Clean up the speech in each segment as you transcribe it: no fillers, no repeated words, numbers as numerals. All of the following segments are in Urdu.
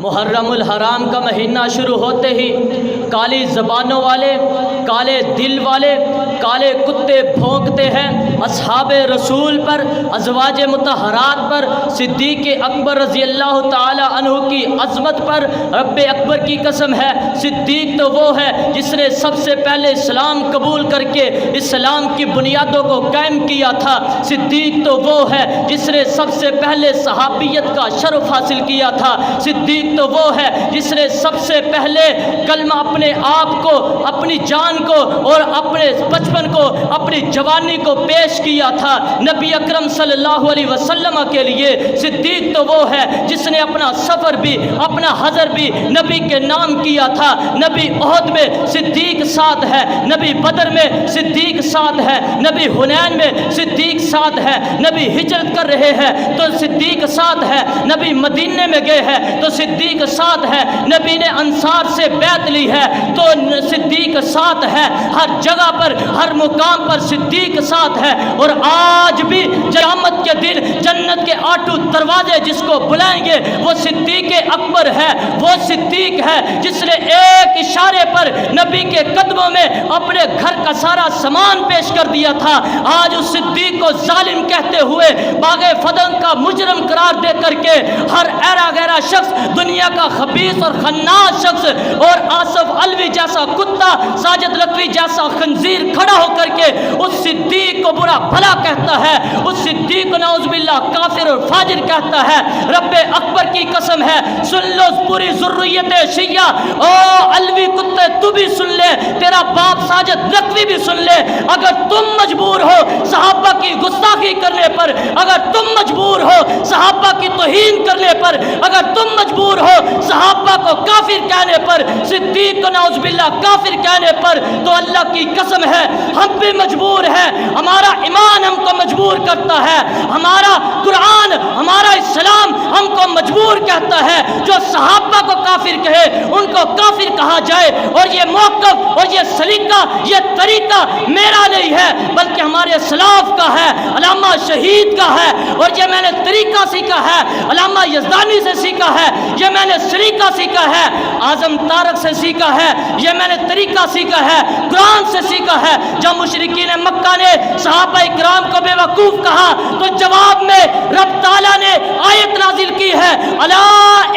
محرم الحرام کا مہینہ شروع ہوتے ہی کالی زبانوں والے، کالے دل والے، کالے کتے بھونکتے ہیں اصحاب رسول پر، ازواج مطہرات پر، صدیق اکبر رضی اللہ تعالی عنہ کی عظمت پر۔ رب اکبر کی قسم ہے، صدیق تو وہ ہے جس نے سب سے پہلے اسلام قبول کر کے اسلام کی بنیادوں کو قائم کیا تھا۔ صدیق تو وہ ہے جس نے سب سے پہلے صحابیت کا شرف حاصل کیا تھا۔ صدیق تو وہ ہے جس نے سب سے پہلے کلمہ اپنے آپ کو، اپنی جان کو اور اپنے بچپن کو، اپنی جوانی کو پیش کیا تھا نبی اکرم صلی اللہ علیہ وسلم کے لیے۔ صدیق تو وہ ہے جس نے اپنا سفر بھی، اپنا حضر بھی نبی کے نام کیا تھا۔ نبی احد میں صدیق ساتھ ہے، نبی بدر میں صدیق ساتھ ہے، نبی حنین میں صدیق ساتھ ہے، نبی ہجرت کر رہے ہیں تو صدیق ساتھ ہے، نبی مدینے میں گئے ہیں تو صدیق ساتھ ہے، نبی نے انصار سے بیعت لی ہے تو صدیق ساتھ ہے، ہر جگہ پر، ہر مقام پر صدیق ساتھ ہے۔ اور آج بھی قیامت کے دن جنت کے 8 دروازے جس کو بلائیں گے وہ صدیق اکبر ہے۔ وہ صدیق ہے جس نے ایک اشارے پر نبی کے قدموں میں اپنے گھر کا سارا سامان پیش کر دیا تھا۔ آج اس صدیق کو ظالم کہتے ہوئے باغ فدن کا مجرم قرار دے کر کے ہر ایرا غیرہ شخص، دنیا کا خبیث اور خناس شخص اور آصف علوی جیسا کتا، ساجد لکھوی جیسا خنزیر کھڑا ہو کر کے اس صدیق کو برا بھلا کہتا ہے، اس صدیق کو نعوذ باللہ کافر اور فاجر کہتا ہے۔ رب اکبر کی قسم ہے، سن لو پوری ذریت شیعہ، او علوی کتے تو بھی سن لے، تیرا باپ ساجد لکھوی بھی سن لے، اگر تم مجبور ہو صحابہ کی گستاخی کرنے پر، اگر تم مجبور ہو صحابہ کی توہین کرنے پر، اگر تم مجبور ہو صحابہ کو کافر کہنے پر، صدیق کو نعوذ باللہ کافر کہنے پر، تو اللہ کی قسم ہے ہم بھی مجبور ہیں۔ ہمارا ایمان ہم کو مجبور کرتا ہے، ہمارا قرآن، ہمارا اسلام ہم کو مجبور کہتا ہے جو صحابہ کو کافر کہے ان کو کافر کہا جائے۔ اور یہ موقف اور یہ سلیقہ، یہ طریقہ میرا نہیں ہے بلکہ ہمارے اسلاف کا ہے، علامہ شہید کا ہے۔ اور یہ میں نے طریقہ سیکھا ہے علامہ یزدانی سے سیکھا ہے، یہ میں نے سلیقہ سیکھا ہے اعظم طارق سے سیکھا ہے، یہ میں نے طریقہ سیکھا ہے قرآن سے سیکھا ہے۔ جب مشرکین مکہ نے صحابہ اکرام کو بے وقوف کہا تو جواب میں رب تعالیٰ نے آیت نازل کی ہے، الا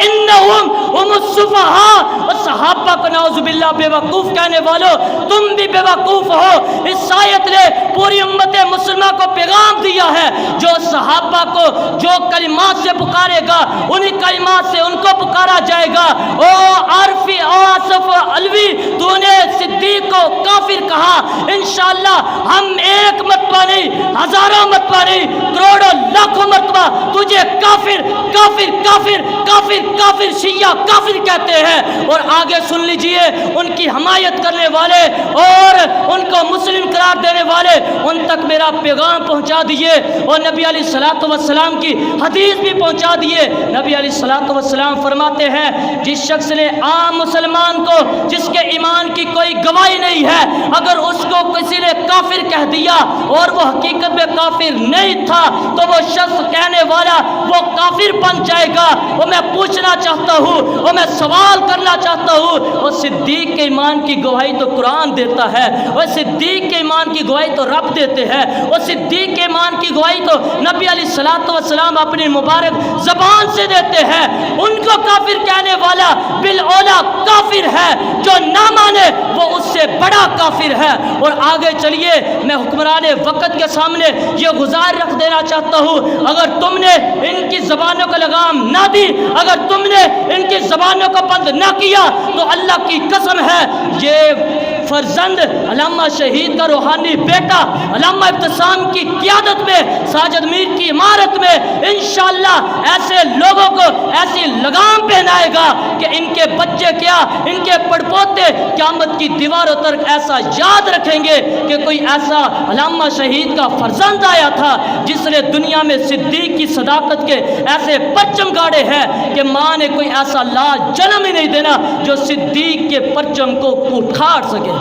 انہم هم السفہاء۔ اور صحابہ کو نعوذ باللہ بے وقوف کہنے والوں تم بھی بے وقوف ہو۔ اس آیت نے پوری امت مسلمہ کو پیغام دیا ہے، جو صحابہ کو جو کلمات سے پکارے گا انہی کلمات سے ان کو پکارا جائے گا۔ او عارفی آصف علوی، تو نے صدیق کو کافر کہا، انشاءاللہ ہم ایک مرتبہ نہیں، ہزاروں مرتبہ نہیں، کروڑوں لاکھوں مرتبہ تجھے کافر کافر کافر کافر کافر شیعہ کافر کہتے ہیں۔ اور آگے سن لیجئے، ان کی حمایت کرنے والے اور ان کو مسلم قرار دینے والے ان تک میرا پیغام پہنچا دیے اور نبی علیہ الصلوۃ والسلام کی حدیث بھی پہنچا دیے۔ نبی علیہ الصلوۃ والسلام فرماتے ہیں، جس شخص نے عام مسلمان کو جس کے ایمان کی کوئی گواہی نہیں ہے اگر اس کو کسی نے کافر کہہ دیا اور وہ حقیقت میں کافر نہیں تھا تو وہ شخص کہنے والا وہ کافر بن جائے گا۔ اور میں پوچھنا چاہتا ہوں اور میں سوال کرنا چاہتا ہوں، اور صدیق کے ایمان کی گواہی تو قرآن دیتا ہے، اور صدیق کے ایمان کی گواہی تو رب دیتے ہیں، اور صدیق کے ایمان کی گواہی تو نبی علیہ الصلوۃ والسلام اپنی مبارک زبان سے دیتے ہیں۔ ان کو کافر کہنے والا بالاولیٰ کافر ہے، جو نہ مانے وہ اس سے بڑا کافر ہے۔ اور آگے چلیے، میں حکمران وقت کے سامنے یہ گزار رکھ دینا چاہتا ہوں، اگر تم نے ان کی زبانوں کو لگام نہ دی، اگر تم نے ان کی زبانوں کو بند نہ کیا تو اللہ کی قسم ہے یہ فرزند علامہ شہید کا روحانی بیٹا علامہ ابتسام کی قیادت میں، ساجد میر کی عمارت میں انشاءاللہ ایسے لوگوں کو ایسی لگام پہنائے گا کہ ان کے بچے کیا، ان کے پڑپوتے قیامت کی دیواروں تک ایسا یاد رکھیں گے کہ کوئی ایسا علامہ شہید کا فرزند آیا تھا جس نے دنیا میں صدیق کی صداقت کے ایسے پرچم گاڑے ہیں کہ ماں نے کوئی ایسا لاج جنم ہی نہیں دینا جو صدیق کے پرچم کو اٹھاڑ سکے۔